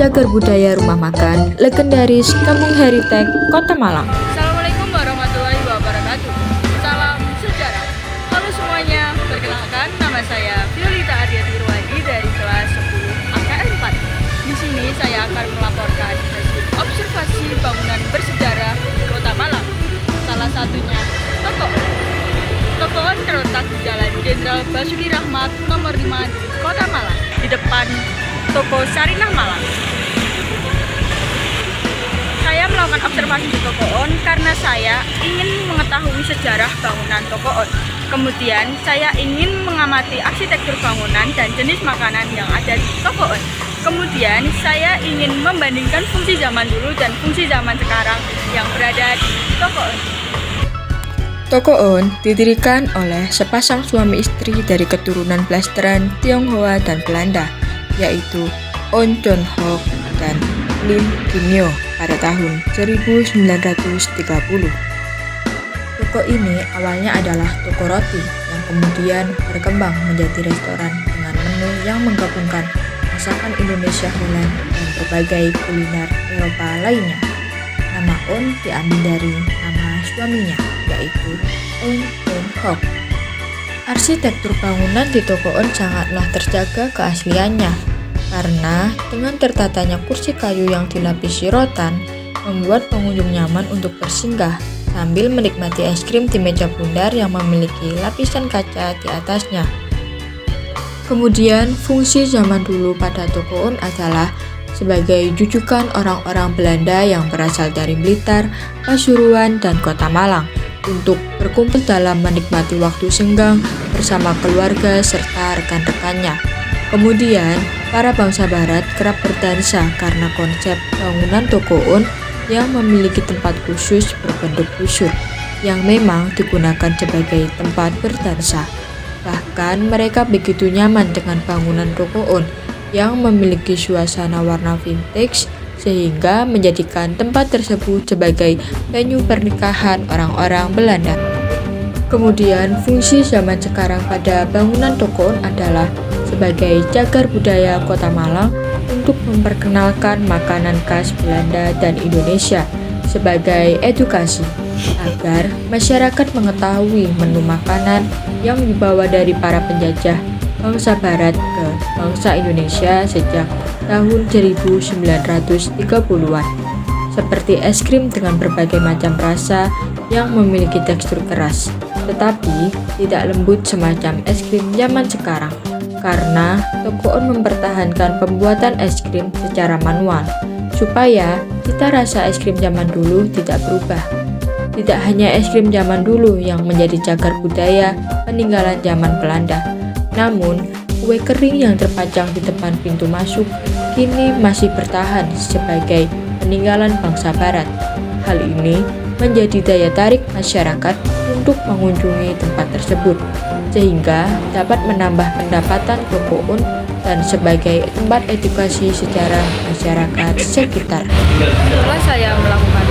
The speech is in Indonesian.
cagar budaya rumah makan legendaris Kampung Heritage, Kota Malang. Assalamualaikum warahmatullahi wabarakatuh. Salam sejarah. Halo semuanya, perkenalkan nama saya Violita Ardiati Ruwadi dari kelas 10 AKR 4. Di sini saya akan melaporkan hasil observasi bangunan bersejarah di Kota Malang. Salah satunya Tokoon. Tokoon terletak di Jalan Jenderal Basuki Rahmat nomor 5 di Kota Malang, di depan Toko Sarinah Malang. Saya melakukan observasi di Tokoon karena saya ingin mengetahui sejarah bangunan Tokoon. Kemudian saya ingin mengamati arsitektur bangunan dan jenis makanan yang ada di Tokoon. Kemudian saya ingin membandingkan fungsi zaman dulu dan fungsi zaman sekarang yang berada di Tokoon. Tokoon didirikan oleh sepasang suami istri dari keturunan Blasteran, Tionghoa, dan Belanda, yaitu On Chon Hock dan Lim Kim Yo pada tahun 1930. Toko ini awalnya adalah toko roti yang kemudian berkembang menjadi restoran dengan menu yang menggabungkan masakan Indonesia Holland dan berbagai kuliner Eropa lainnya. Nama On diambil dari nama suaminya, yaitu On Chon Hock. Arsitektur bangunan di Tokoon sangatlah terjaga keasliannya, karena dengan tertatanya kursi kayu yang dilapisi rotan, membuat pengunjung nyaman untuk bersinggah sambil menikmati es krim di meja bundar yang memiliki lapisan kaca di atasnya. Kemudian, fungsi zaman dulu pada Tokoon adalah sebagai jujukan orang-orang Belanda yang berasal dari Blitar, Pasuruan, dan Kota Malang untuk berkumpul dalam menikmati waktu senggang bersama keluarga serta rekan-rekannya. Kemudian, para bangsa barat kerap berdansa karena konsep bangunan Tokoon yang memiliki tempat khusus berbentuk busur yang memang digunakan sebagai tempat berdansa. Bahkan mereka begitu nyaman dengan bangunan Tokoon yang memiliki suasana warna vintage sehingga menjadikan tempat tersebut sebagai venue pernikahan orang-orang Belanda. Kemudian fungsi zaman sekarang pada bangunan Tokoon adalah sebagai cagar budaya Kota Malang untuk memperkenalkan makanan khas Belanda dan Indonesia sebagai edukasi agar masyarakat mengetahui menu makanan yang dibawa dari para penjajah bangsa barat ke bangsa Indonesia sejak tahun 1930-an, seperti es krim dengan berbagai macam rasa yang memiliki tekstur keras, tetapi tidak lembut semacam es krim zaman sekarang, karena Tokoon mempertahankan pembuatan es krim secara manual, supaya cita rasa es krim zaman dulu tidak berubah. Tidak hanya es krim zaman dulu yang menjadi cagar budaya peninggalan zaman Belanda, namun kue kering yang terpajang di depan pintu masuk kini masih bertahan sebagai peninggalan bangsa barat. Hal ini menjadi daya tarik masyarakat untuk mengunjungi tempat tersebut, sehingga dapat menambah pendapatan Tokoon dan sebagai tempat edukasi sejarah masyarakat sekitar. Setelah saya melakukan